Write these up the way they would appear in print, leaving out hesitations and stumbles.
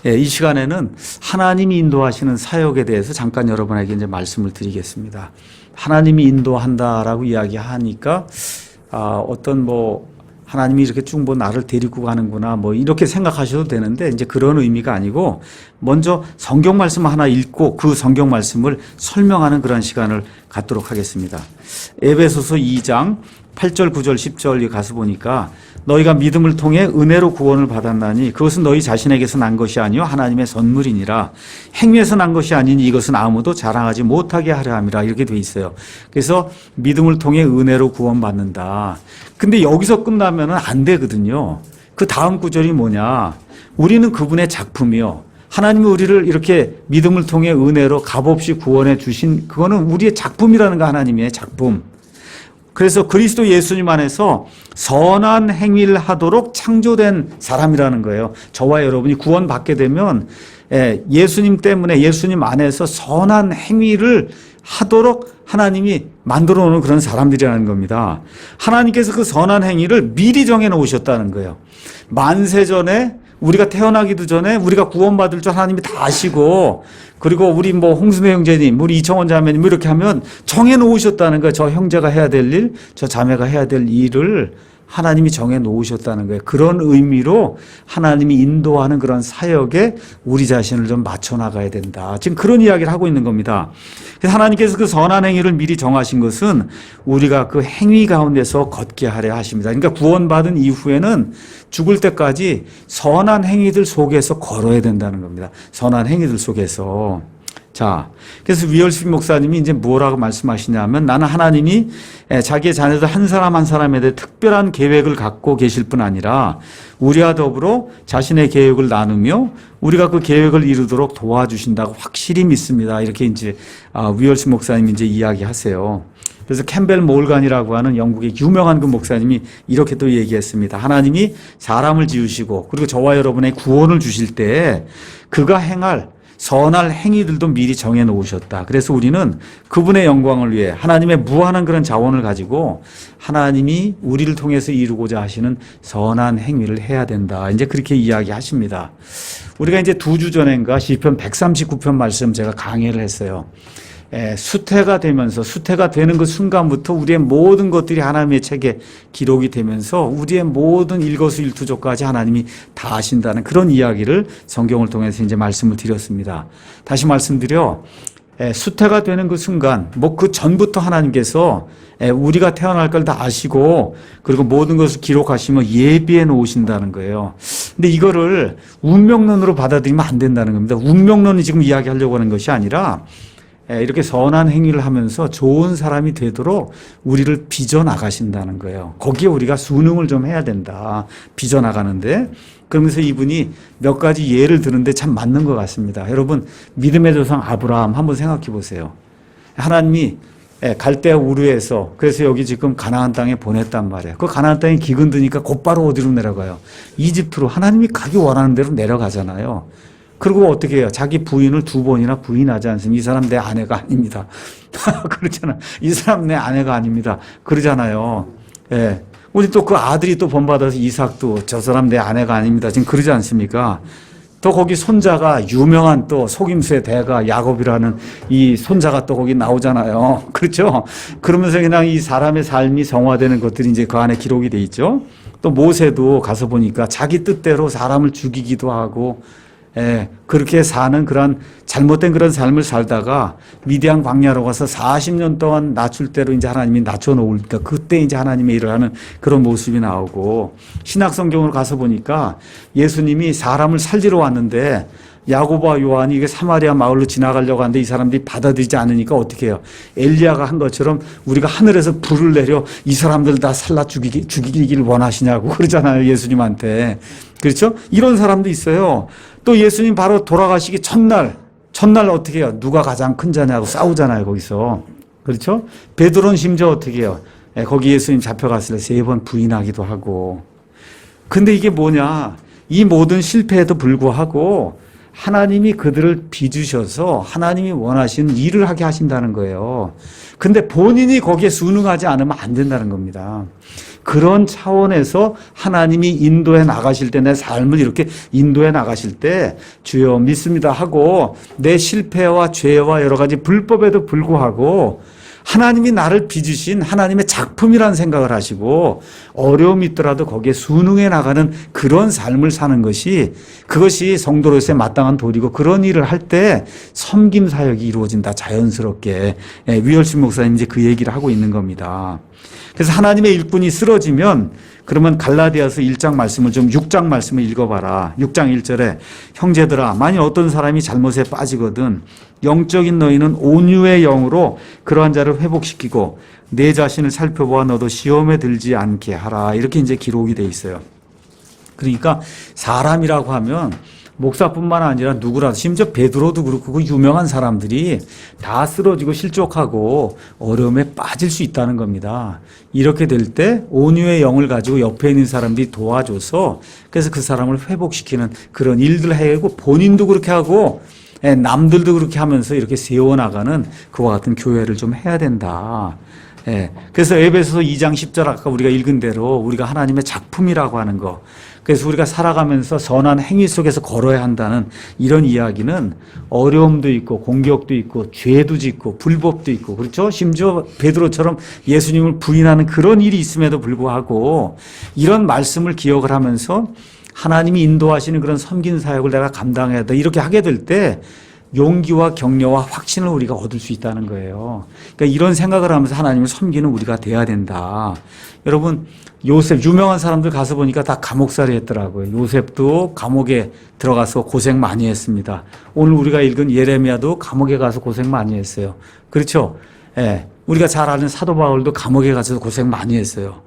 예, 이 시간에는 하나님이 인도하시는 사역에 대해서 잠깐 여러분에게 이제 말씀을 드리겠습니다. 하나님이 인도한다라고 이야기하니까 어떤 하나님이 이렇게 쭉 나를 데리고 가는구나 이렇게 생각하셔도 되는데 이제 그런 의미가 아니고 먼저 성경 말씀 하나 읽고 그 성경 말씀을 설명하는 그런 시간을 갖도록 하겠습니다. 에베소서 2장 8절, 9절, 10절에 가서 보니까 너희가 믿음을 통해 은혜로 구원을 받았나니 그것은 너희 자신에게서 난 것이 아니요 하나님의 선물이니라. 행위에서 난 것이 아니니 이것은 아무도 자랑하지 못하게 하려 함이라. 이렇게 돼 있어요. 그래서 믿음을 통해 은혜로 구원받는다. 근데 여기서 끝나면 안 되거든요. 그 다음 구절이 뭐냐. 우리는 그분의 작품이요. 하나님이 우리를 이렇게 믿음을 통해 은혜로 값없이 구원해 주신 그거는 우리의 작품이라는 거, 하나님의 작품. 그래서 그리스도 예수님 안에서 선한 행위를 하도록 창조된 사람이라는 거예요. 저와 여러분이 구원받게 되면 예수님 때문에 예수님 안에서 선한 행위를 하도록 하나님이 만들어 놓은 그런 사람들이라는 겁니다. 하나님께서 그 선한 행위를 미리 정해 놓으셨다는 거예요. 만세 전에 우리가 태어나기도 전에 우리가 구원받을 줄 하나님이 다 아시고, 그리고 우리 홍순회 형제님, 우리 이청원 자매님 이렇게 하면 정해 놓으셨다는 거예요. 저 형제가 해야 될 일, 저 자매가 해야 될 일을 하나님이 정해 놓으셨다는 거예요. 그런 의미로 하나님이 인도하는 그런 사역에 우리 자신을 좀 맞춰 나가야 된다. 지금 그런 이야기를 하고 있는 겁니다. 그래서 하나님께서 그 선한 행위를 미리 정하신 것은 우리가 그 행위 가운데서 걷게 하려 하십니다. 그러니까 구원받은 이후에는 죽을 때까지 선한 행위들 속에서 걸어야 된다는 겁니다. 선한 행위들 속에서. 자, 그래서 위얼스피 목사님이 이제 뭐라고 말씀하시냐면, 나는 하나님이 자기의 자녀들 한 사람 한 사람에 대해 특별한 계획을 갖고 계실 뿐 아니라 우리와 더불어 자신의 계획을 나누며 우리가 그 계획을 이루도록 도와주신다고 확실히 믿습니다. 이렇게 이제 위얼스 목사님이 이제 이야기하세요. 그래서 캠벨 몰간이라고 하는 영국의 유명한 그 목사님이 이렇게 또 얘기했습니다. 하나님이 사람을 지으시고 그리고 저와 여러분의 구원을 주실 때 그가 행할 선할 행위들도 미리 정해 놓으셨다. 그래서 우리는 그분의 영광을 위해 하나님의 무한한 그런 자원을 가지고 하나님이 우리를 통해서 이루고자 하시는 선한 행위를 해야 된다. 이제 그렇게 이야기하십니다. 우리가 이제 2주 전인가 시편 139편 말씀 제가 강의를 했어요. 수태가 되면서, 수태가 되는 그 순간부터 우리의 모든 것들이 하나님의 책에 기록이 되면서 우리의 모든 일거수일투족까지 하나님이 다 아신다는 그런 이야기를 성경을 통해서 이제 말씀을 드렸습니다. 다시 말씀드려, 수태가 되는 그 순간, 그 전부터 하나님께서 우리가 태어날 걸 다 아시고 그리고 모든 것을 기록하시며 예비해 놓으신다는 거예요. 근데 이거를 운명론으로 받아들이면 안 된다는 겁니다. 운명론이 지금 이야기하려고 하는 것이 아니라 이렇게 선한 행위를 하면서 좋은 사람이 되도록 우리를 빚어나가신다는 거예요. 거기에 우리가 순응을 좀 해야 된다. 빚어나가는데. 그러면서 이분이 몇 가지 예를 드는데 참 맞는 것 같습니다. 여러분, 믿음의 조상 아브라함 한번 생각해 보세요. 하나님이 갈대아 우르에서, 그래서 여기 지금 가나안 땅에 보냈단 말이에요. 그 가나안 땅에 기근 드니까 곧바로 어디로 내려가요? 이집트로. 하나님이 가기 원하는 대로 내려가잖아요. 그리고 어떻게 해요? 자기 부인을 2번이나 부인하지 않습니까? 이 사람 내 아내가 아닙니다. 그렇잖아. 이 사람 내 아내가 아닙니다. 그러잖아요. 예. 우리 또 그 아들이 또 본받아서 이삭도 저 사람 내 아내가 아닙니다. 지금 그러지 않습니까? 또 거기 손자가 유명한 또 속임수의 대가 야곱이라는 이 손자가 또 거기 나오잖아요. 그렇죠? 그러면서 그냥 이 사람의 삶이 성화되는 것들이 이제 그 안에 기록이 돼 있죠. 또 모세도 가서 보니까 자기 뜻대로 사람을 죽이기도 하고 그렇게 사는 그런 잘못된 그런 삶을 살다가 미디안 광야로 가서 40년 동안 낮출 대로 이제 하나님이 낮춰놓으니까 그때 이제 하나님의 일을 하는 그런 모습이 나오고, 신약 성경으로 가서 보니까 예수님이 사람을 살리러 왔는데 야고보와 요한이 이게 사마리아 마을로 지나가려고 하는데 이 사람들이 받아들이지 않으니까 어떻게 해요? 엘리야가 한 것처럼 우리가 하늘에서 불을 내려 이 사람들 다 살라 죽이기를 원하시냐고 그러잖아요, 예수님한테. 그렇죠? 이런 사람도 있어요. 또 예수님 바로 돌아가시기 첫날 어떻게 해요? 누가 가장 큰 자냐고 싸우잖아요, 거기서. 그렇죠? 베드로는 심지어 어떻게 해요? 거기 예수님 잡혀갔을 때 3번 부인하기도 하고. 근데 이게 뭐냐? 이 모든 실패에도 불구하고 하나님이 그들을 빚으셔서 하나님이 원하시는 일을 하게 하신다는 거예요. 근데 본인이 거기에 순응하지 않으면 안 된다는 겁니다. 그런 차원에서 하나님이 인도해 나가실 때, 내 삶을 이렇게 인도해 나가실 때 주여 믿습니다 하고 내 실패와 죄와 여러 가지 불법에도 불구하고 하나님이 나를 빚으신 하나님의 작품이라는 생각을 하시고 어려움이 있더라도 거기에 순응해 나가는 그런 삶을 사는 것이, 그것이 성도로서의 마땅한 도리고, 그런 일을 할 때 섬김 사역이 이루어진다, 자연스럽게. 위얼신 목사님 이제 그 얘기를 하고 있는 겁니다. 그래서 하나님의 일꾼이 쓰러지면, 그러면 갈라디아서 1장 말씀을 6장 말씀을 읽어봐라. 6장 1절에 형제들아, 만일 어떤 사람이 잘못에 빠지거든 영적인 너희는 온유의 영으로 그러한 자를 회복시키고 내 자신을 살펴보아 너도 시험에 들지 않게 하라. 이렇게 이제 기록이 돼 있어요. 그러니까 사람이라고 하면 목사뿐만 아니라 누구라도, 심지어 베드로도 그렇고 그 유명한 사람들이 다 쓰러지고 실족하고 어려움에 빠질 수 있다는 겁니다. 이렇게 될 때 온유의 영을 가지고 옆에 있는 사람들이 도와줘서, 그래서 그 사람을 회복시키는 그런 일들을 해고 본인도 그렇게 하고 남들도 그렇게 하면서 이렇게 세워나가는 그와 같은 교회를 좀 해야 된다. 그래서 에베소서 2장 10절 아까 우리가 읽은 대로 우리가 하나님의 작품이라고 하는 거, 그래서 우리가 살아가면서 선한 행위 속에서 걸어야 한다는 이런 이야기는 어려움도 있고 공격도 있고 죄도 짓고 불법도 있고, 그렇죠? 심지어 베드로처럼 예수님을 부인하는 그런 일이 있음에도 불구하고 이런 말씀을 기억을 하면서 하나님이 인도하시는 그런 섬긴 사역을 내가 감당해야 돼, 이렇게 하게 될 때 용기와 격려와 확신을 우리가 얻을 수 있다는 거예요. 그러니까 이런 생각을 하면서 하나님을 섬기는 우리가 돼야 된다. 여러분, 요셉, 유명한 사람들 가서 보니까 다 감옥살이 했더라고요. 요셉도 감옥에 들어가서 고생 많이 했습니다. 오늘 우리가 읽은 예레미야도 감옥에 가서 고생 많이 했어요. 그렇죠? 우리가 잘 아는 사도 바울도 감옥에 가서 고생 많이 했어요.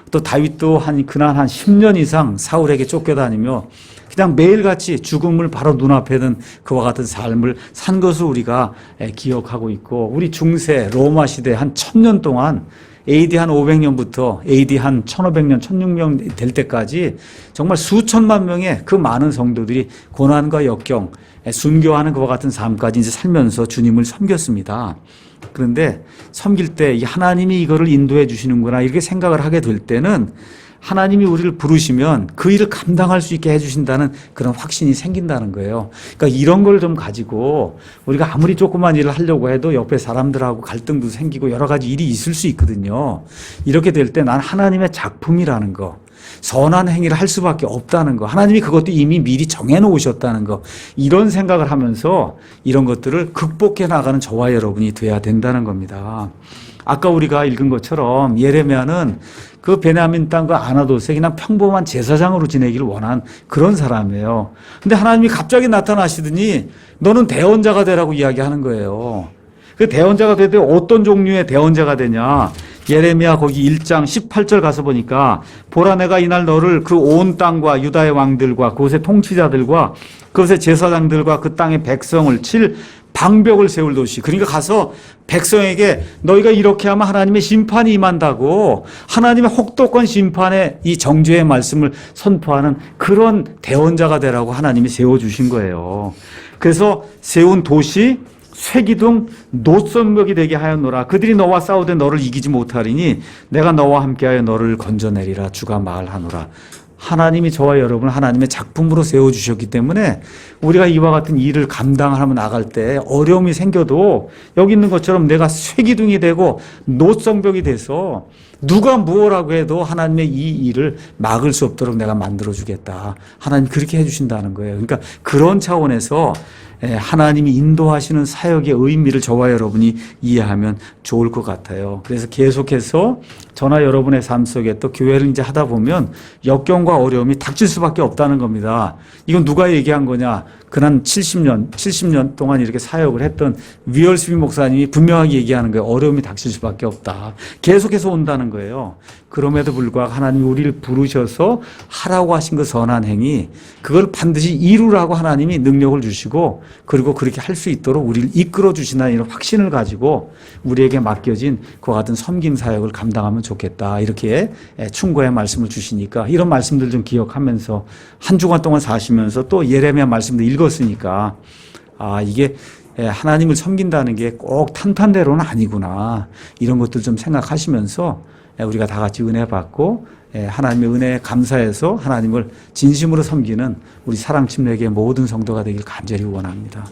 또 다윗도 그날 한 10년 이상 사울에게 쫓겨다니며 그냥 매일같이 죽음을 바로 눈앞에 든 그와 같은 삶을 산 것을 우리가 기억하고 있고, 우리 중세 로마 시대 한 1000년 동안 AD 한 500년부터 AD 한 1500년, 1600년 될 때까지 정말 수천만 명의 그 많은 성도들이 고난과 역경, 순교하는 그와 같은 삶까지 이제 살면서 주님을 섬겼습니다. 그런데 섬길 때 이 하나님이 이거를 인도해 주시는구나 이렇게 생각을 하게 될 때는 하나님이 우리를 부르시면 그 일을 감당할 수 있게 해주신다는 그런 확신이 생긴다는 거예요. 그러니까 이런 걸 좀 가지고 우리가 아무리 조그만 일을 하려고 해도 옆에 사람들하고 갈등도 생기고 여러 가지 일이 있을 수 있거든요. 이렇게 될 때 난 하나님의 작품이라는 거, 선한 행위를 할 수밖에 없다는 거, 하나님이 그것도 이미 미리 정해놓으셨다는 거, 이런 생각을 하면서 이런 것들을 극복해 나가는 저와 여러분이 돼야 된다는 겁니다. 아까 우리가 읽은 것처럼 예레미야는 그 베냐민 땅 그 아나돗에 그냥 평범한 제사장으로 지내기를 원한 그런 사람이에요. 근데 하나님이 갑자기 나타나시더니 너는 대언자가 되라고 이야기하는 거예요. 그 대언자가 되되 어떤 종류의 대언자가 되냐? 예레미야 거기 1장 18절 가서 보니까 보라 내가 이날 너를 그 온 땅과 유다의 왕들과 그곳의 통치자들과 그곳의 제사장들과 그 땅의 백성을 칠 방벽을 세울 도시. 그러니까 가서 백성에게 너희가 이렇게 하면 하나님의 심판이 임한다고, 하나님의 혹독한 심판의 이 정죄의 말씀을 선포하는 그런 대언자가 되라고 하나님이 세워주신 거예요. 그래서 세운 도시 쇠기둥 노선벽이 되게 하였노라. 그들이 너와 싸우되 너를 이기지 못하리니 내가 너와 함께하여 너를 건져내리라. 주가 말하노라. 하나님이 저와 여러분을 하나님의 작품으로 세워주셨기 때문에 우리가 이와 같은 일을 감당하며 나갈 때 어려움이 생겨도 여기 있는 것처럼 내가 쇠기둥이 되고 노성벽이 돼서 누가 무엇라고 해도 하나님의 이 일을 막을 수 없도록 내가 만들어주겠다. 하나님 그렇게 해주신다는 거예요. 그러니까 그런 차원에서 하나님이 인도하시는 사역의 의미를 저와 여러분이 이해하면 좋을 것 같아요. 그래서 계속해서 저나 여러분의 삶 속에 또 교회를 이제 하다 보면 역경과 어려움이 닥칠 수밖에 없다는 겁니다. 이건 누가 얘기한 거냐? 그난 70년 동안 이렇게 사역을 했던 위얼스비 목사님이 분명하게 얘기하는 거예요. 어려움이 닥칠 수밖에 없다. 계속해서 온다는 거예요. 그럼에도 불구하고 하나님이 우리를 부르셔서 하라고 하신 그 선한 행위, 그걸 반드시 이루라고 하나님이 능력을 주시고 그리고 그렇게 할 수 있도록 우리를 이끌어 주시나 이런 확신을 가지고 우리에게 맡겨진 그와 같은 섬김 사역을 감당하면 좋겠다. 이렇게 충고의 말씀을 주시니까 이런 말씀들 좀 기억하면서 한 주간 동안 사시면서 또 예레미야 말씀도 읽었으니까 이게 하나님을 섬긴다는 게 꼭 탄탄대로는 아니구나. 이런 것들 좀 생각하시면서 우리가 다 같이 은혜 받고 하나님의 은혜에 감사해서 하나님을 진심으로 섬기는 우리 사랑침례교회 모든 성도가 되길 간절히 원합니다.